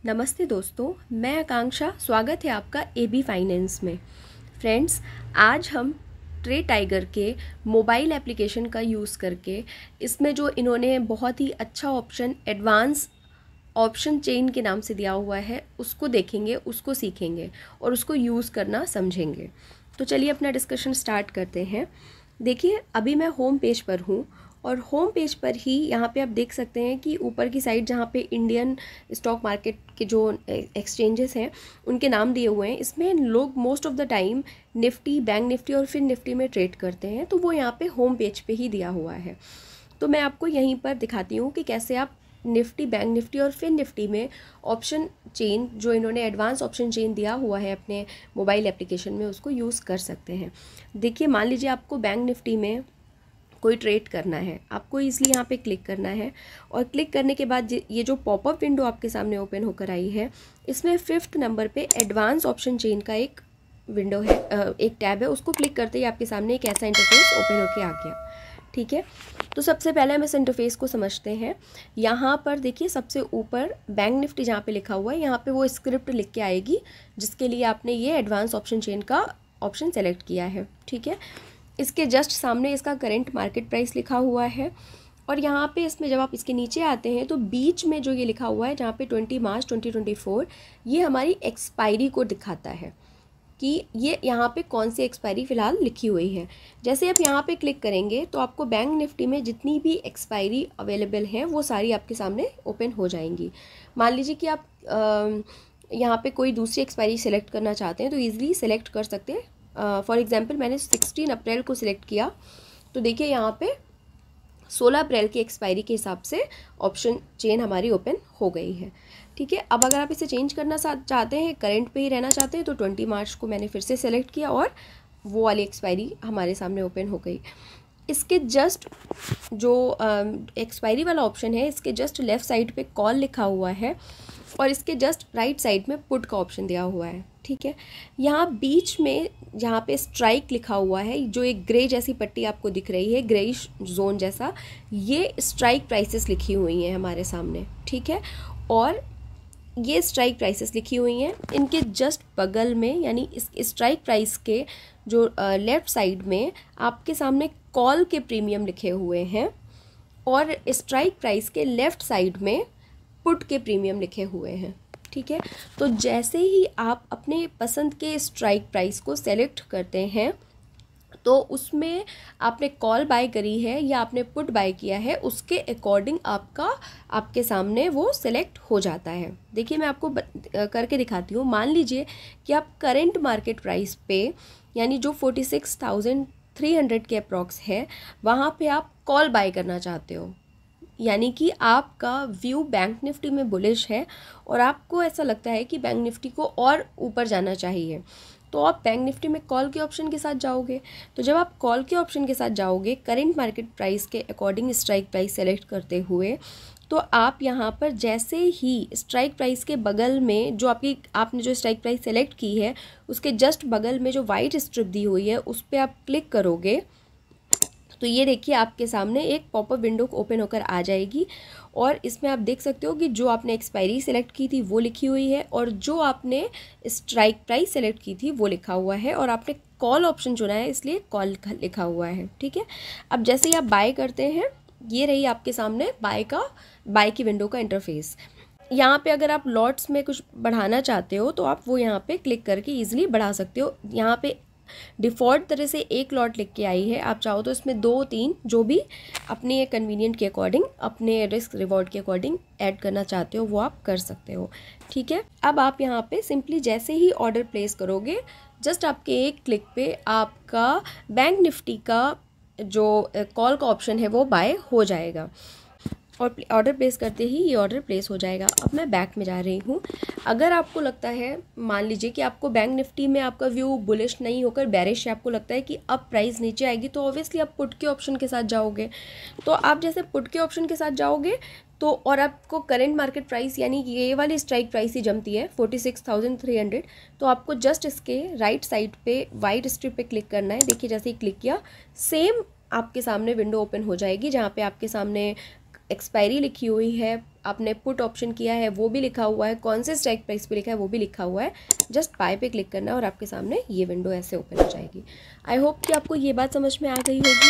नमस्ते दोस्तों, मैं आकांक्षा। स्वागत है आपका एबी फाइनेंस में। फ्रेंड्स, आज हम ट्रेड टाइगर के मोबाइल एप्लीकेशन का यूज़ करके इसमें जो इन्होंने बहुत ही अच्छा ऑप्शन एडवांस ऑप्शन चेन के नाम से दिया हुआ है उसको देखेंगे, उसको सीखेंगे और उसको यूज़ करना समझेंगे। तो चलिए अपना डिस्कशन स्टार्ट करते हैं। देखिए, अभी मैं होम पेज पर हूँ और होम पेज पर ही यहाँ पे आप देख सकते हैं कि ऊपर की साइड जहाँ पे इंडियन स्टॉक मार्केट के जो एक्सचेंजेस हैं उनके नाम दिए हुए हैं। इसमें लोग most of the time Nifty, bank Nifty और फिर निफ्टी में ट्रेड करते हैं, तो वो यहाँ पे होम पेज पे ही दिया हुआ है। तो मैं आपको यहीं पर दिखाती हूँ कि कैसे आप निफ्टी, बैंक निफ्टी और फिर निफ्टी में ऑप्शन चेन, जो इन्होंने एडवांस ऑप्शन चेन दिया हुआ है अपने मोबाइल एप्लीकेशन में, उसको यूज़ कर सकते हैं। देखिए, मान लीजिए आपको बैंक निफ्टी में कोई ट्रेड करना है, आपको इसलिए यहाँ पे क्लिक करना है और क्लिक करने के बाद ये जो पॉपअप विंडो आपके सामने ओपन होकर आई है, इसमें 5th नंबर पे एडवांस ऑप्शन चेन का एक विंडो है, एक टैब है। उसको क्लिक करते ही आपके सामने एक ऐसा इंटरफेस ओपन होकर आ गया। ठीक है, तो सबसे पहले हम इस इंटरफेस को समझते हैं। यहाँ पर देखिए, सबसे ऊपर बैंक निफ्टी जहाँ पे लिखा हुआ है, यहाँ पे वो स्क्रिप्ट लिख के आएगी जिसके लिए आपने ये एडवांस ऑप्शन चेन का ऑप्शन सेलेक्ट किया है। ठीक है, इसके जस्ट सामने इसका करंट मार्केट प्राइस लिखा हुआ है और यहाँ पे इसमें जब आप इसके नीचे आते हैं तो बीच में जो ये लिखा हुआ है, जहाँ पे 20 मार्च 2024, ये हमारी एक्सपायरी को दिखाता है कि ये यहाँ पे कौन सी एक्सपायरी फ़िलहाल लिखी हुई है। जैसे आप यहाँ पे क्लिक करेंगे तो आपको बैंक निफ्टी में जितनी भी एक्सपायरी अवेलेबल हैं वो सारी आपके सामने ओपन हो जाएंगी। मान लीजिए कि आप यहाँ पे कोई दूसरी एक्सपायरी सेलेक्ट करना चाहते हैं तो ईज़िली सेलेक्ट कर सकते हैं। फॉर एग्जांपल मैंने 16 अप्रैल को सिलेक्ट किया, तो देखिए यहाँ पे 16 अप्रैल की एक्सपायरी के हिसाब से ऑप्शन चेन हमारी ओपन हो गई है। ठीक है, अब अगर आप इसे चेंज करना चाहते हैं, करंट पे ही रहना चाहते हैं, तो 20 मार्च को मैंने फिर से सेलेक्ट किया और वो वाली एक्सपायरी हमारे सामने ओपन हो गई। इसके जस्ट जो एक्सपायरी वाला ऑप्शन है, इसके जस्ट लेफ़्ट साइड पे कॉल लिखा हुआ है और इसके जस्ट राइट साइड में पुट का ऑप्शन दिया हुआ है। ठीक है, यहाँ बीच में जहाँ पे स्ट्राइक लिखा हुआ है, जो एक ग्रे जैसी पट्टी आपको दिख रही है, ग्रेइश जोन जैसा, ये स्ट्राइक प्राइसेस लिखी हुई हैं हमारे सामने। ठीक है, और ये स्ट्राइक प्राइसेस लिखी हुई हैं, इनके जस्ट बगल में यानी इस स्ट्राइक प्राइस के जो लेफ़्ट साइड में आपके सामने कॉल के प्रीमियम लिखे हुए हैं और स्ट्राइक प्राइस के लेफ़्ट साइड में पुट के प्रीमियम लिखे हुए हैं। ठीक है, तो जैसे ही आप अपने पसंद के स्ट्राइक प्राइस को सेलेक्ट करते हैं तो उसमें आपने कॉल बाय करी है या आपने पुट बाय किया है, उसके अकॉर्डिंग आपके सामने वो सेलेक्ट हो जाता है। देखिए, मैं आपको करके दिखाती हूँ। मान लीजिए कि आप करंट मार्केट प्राइस पे, यानी जो 46,300 के अप्रॉक्स है, वहाँ पे आप कॉल बाय करना चाहते हो, यानी कि आपका व्यू बैंक निफ्टी में बुलिश है और आपको ऐसा लगता है कि बैंक निफ्टी को और ऊपर जाना चाहिए, तो आप बैंक निफ्टी में कॉल के ऑप्शन के साथ जाओगे। तो जब आप कॉल के ऑप्शन के साथ जाओगे, करंट मार्केट प्राइस के अकॉर्डिंग स्ट्राइक प्राइस सेलेक्ट करते हुए, तो आप यहाँ पर जैसे ही स्ट्राइक प्राइस के बगल में जो आपने जो स्ट्राइक प्राइस सेलेक्ट की है, उसके जस्ट बगल में जो वाइट स्ट्रिप दी हुई है, उस पर आप क्लिक करोगे तो ये देखिए आपके सामने एक पॉपअप विंडो ओपन होकर आ जाएगी और इसमें आप देख सकते हो कि जो आपने एक्सपायरी सेलेक्ट की थी वो लिखी हुई है और जो आपने स्ट्राइक प्राइस सेलेक्ट की थी वो लिखा हुआ है और आपने कॉल ऑप्शन चुना है इसलिए कॉल लिखा हुआ है। ठीक है, अब जैसे ही आप बाय करते हैं, ये रही आपके सामने बाय की विंडो का इंटरफेस। यहाँ पे अगर आप लॉट्स में कुछ बढ़ाना चाहते हो तो आप वो यहाँ पे क्लिक करके ईजिली बढ़ा सकते हो। यहाँ पे डिफ़ॉल्ट तरह से एक लॉट लिख के आई है, आप चाहो तो इसमें 2-3 जो भी अपने कन्वीनियंट के अकॉर्डिंग, अपने रिस्क रिवॉर्ड के अकॉर्डिंग ऐड करना चाहते हो वो आप कर सकते हो। ठीक है, अब आप यहाँ पे सिंपली जैसे ही ऑर्डर प्लेस करोगे, जस्ट आपके एक क्लिक पे आपका बैंक निफ्टी का जो कॉल का ऑप्शन है वो बाय हो जाएगा और ऑर्डर प्लेस करते ही ये ऑर्डर प्लेस हो जाएगा। अब मैं बैक में जा रही हूँ। अगर आपको लगता है, मान लीजिए कि आपको बैंक निफ्टी में आपका व्यू बुलिश नहीं होकर बेरिश है, आपको लगता है कि अब प्राइस नीचे आएगी, तो ऑब्वियसली आप पुट के ऑप्शन के साथ जाओगे। तो आप जैसे पुट के ऑप्शन के साथ जाओगे तो और आपको करंट मार्केट प्राइस यानी कि ये वाली स्ट्राइक प्राइस ही जमती है 46,300, तो आपको जस्ट इसके राइट साइड पे वाइट स्ट्रिप पे क्लिक करना है। देखिए, जैसे ही क्लिक किया, सेम आपके सामने विंडो ओपन हो जाएगी जहाँ पे आपके सामने एक्सपायरी लिखी हुई है, आपने पुट ऑप्शन किया है वो भी लिखा हुआ है, कौन से स्ट्राइक प्राइस पे लिखा है वो भी लिखा हुआ है। जस्ट बाय पे क्लिक करना है और आपके सामने ये विंडो ऐसे ओपन हो जाएगी। आई होप कि आपको ये बात समझ में आ गई होगी।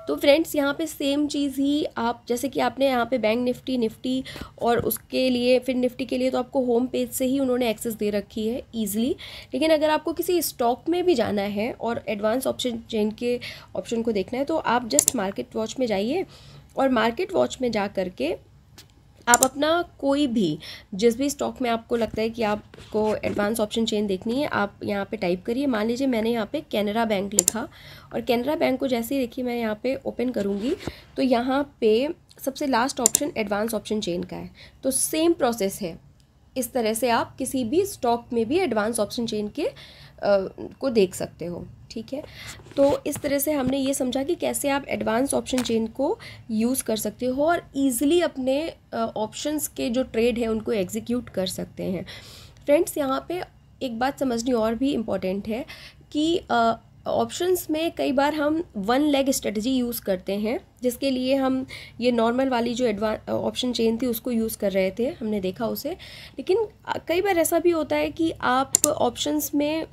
तो फ्रेंड्स यहाँ पे सेम चीज़ ही आप, जैसे कि आपने यहाँ पे बैंक निफ्टी और उसके लिए फिर निफ्टी के लिए तो आपको होम पेज से ही उन्होंने एक्सेस दे रखी है ईजिली। लेकिन अगर आपको किसी स्टॉक में भी जाना है और एडवांस ऑप्शन चेन के ऑप्शन को देखना है तो आप जस्ट मार्केट वॉच में जाइए और मार्केट वॉच में जा करके आप अपना कोई भी जिस भी स्टॉक में आपको लगता है कि आपको एडवांस ऑप्शन चेन देखनी है, आप यहाँ पे टाइप करिए। मान लीजिए मैंने यहाँ पे कैनरा बैंक लिखा और कैनरा बैंक को जैसे ही देखिए मैं यहाँ पे ओपन करूँगी तो यहाँ पे सबसे last option advance option chain का है। तो सेम प्रोसेस है, इस तरह से आप किसी भी स्टॉक में भी एडवांस ऑप्शन चेन के को देख सकते हो। ठीक है, तो इस तरह से हमने ये समझा कि कैसे आप एडवांस ऑप्शन चेन को यूज़ कर सकते हो और ईज़िली अपने ऑप्शंस के जो ट्रेड है उनको एग्जीक्यूट कर सकते हैं। फ्रेंड्स यहाँ पे एक बात समझनी और भी इम्पॉर्टेंट है कि ऑप्शंस में कई बार हम वन लेग स्ट्रेटजी यूज़ करते हैं, जिसके लिए हम ये नॉर्मल वाली जो एडवांस ऑप्शन चेन थी उसको यूज़ कर रहे थे, हमने देखा उसे। लेकिन कई बार ऐसा भी होता है कि आप ऑप्शंस में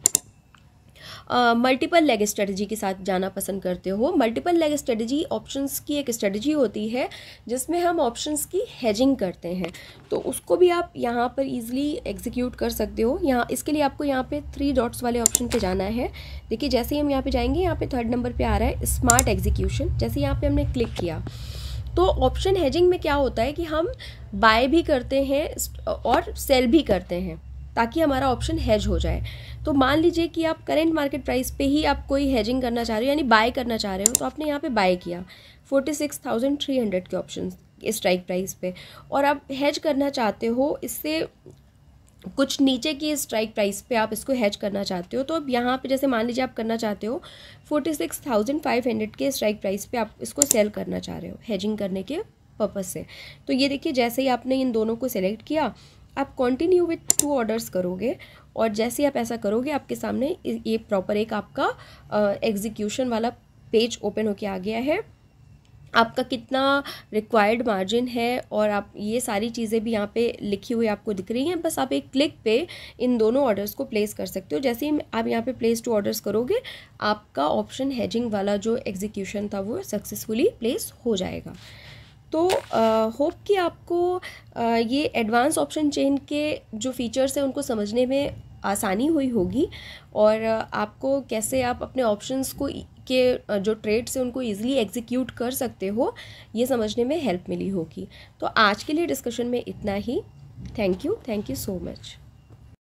मल्टीपल लेग स्ट्रेटजी के साथ जाना पसंद करते हो। मल्टीपल लेग स्ट्रेटजी ऑप्शंस की एक स्ट्रेटजी होती है जिसमें हम ऑप्शंस की हेजिंग करते हैं, तो उसको भी आप यहाँ पर इजीली एग्जीक्यूट कर सकते हो। यहाँ इसके लिए आपको यहाँ पे 3 डॉट्स वाले ऑप्शन पे जाना है। देखिए जैसे ही हम यहाँ पे जाएंगे, यहाँ पे 3rd नंबर पे आ रहा है स्मार्ट एग्जीक्यूशन। जैसे यहाँ पे हमने क्लिक किया तो ऑप्शन हेजिंग में क्या होता है कि हम बाय भी करते हैं और सेल भी करते हैं ताकि हमारा ऑप्शन हेज हो जाए। तो मान लीजिए कि आप करेंट मार्केट प्राइस पे ही आप कोई हेजिंग करना चाह रहे हो, यानी बाय करना चाह रहे हो, तो आपने यहाँ पे बाय किया 46,300 के ऑप्शन स्ट्राइक प्राइस पे, और आप हेज करना चाहते हो इससे कुछ नीचे की स्ट्राइक प्राइस पे आप इसको हेज करना चाहते हो। तो अब यहाँ पे जैसे मान लीजिए आप करना चाहते हो 46,500 के स्ट्राइक प्राइस पे आप इसको सेल करना चाह रहे हो हेजिंग करने के पर्पज़ से। तो ये देखिए जैसे ही आपने इन दोनों को सिलेक्ट किया, आप कंटिन्यू विथ 2 ऑर्डर्स करोगे और जैसे ही आप ऐसा करोगे आपके सामने ये प्रॉपर एक आपका एग्जीक्यूशन वाला पेज ओपन होके आ गया है। आपका कितना रिक्वायर्ड मार्जिन है और आप ये सारी चीज़ें भी यहाँ पे लिखी हुई आपको दिख रही हैं। बस आप एक क्लिक पे इन दोनों ऑर्डर्स को प्लेस कर सकते हो। जैसे ही आप यहाँ पे प्लेस 2 ऑर्डर्स करोगे, आपका ऑप्शन हेजिंग वाला जो एग्जीक्यूशन था वो सक्सेसफुली प्लेस हो जाएगा। तो होप कि आपको ये एडवांस ऑप्शन चेन के जो फीचर्स हैं उनको समझने में आसानी हुई होगी और आपको कैसे आप अपने ऑप्शंस को के जो ट्रेड्स हैं उनको ईजिली एग्जीक्यूट कर सकते हो ये समझने में हेल्प मिली होगी। तो आज के लिए डिस्कशन में इतना ही। Thank you so much.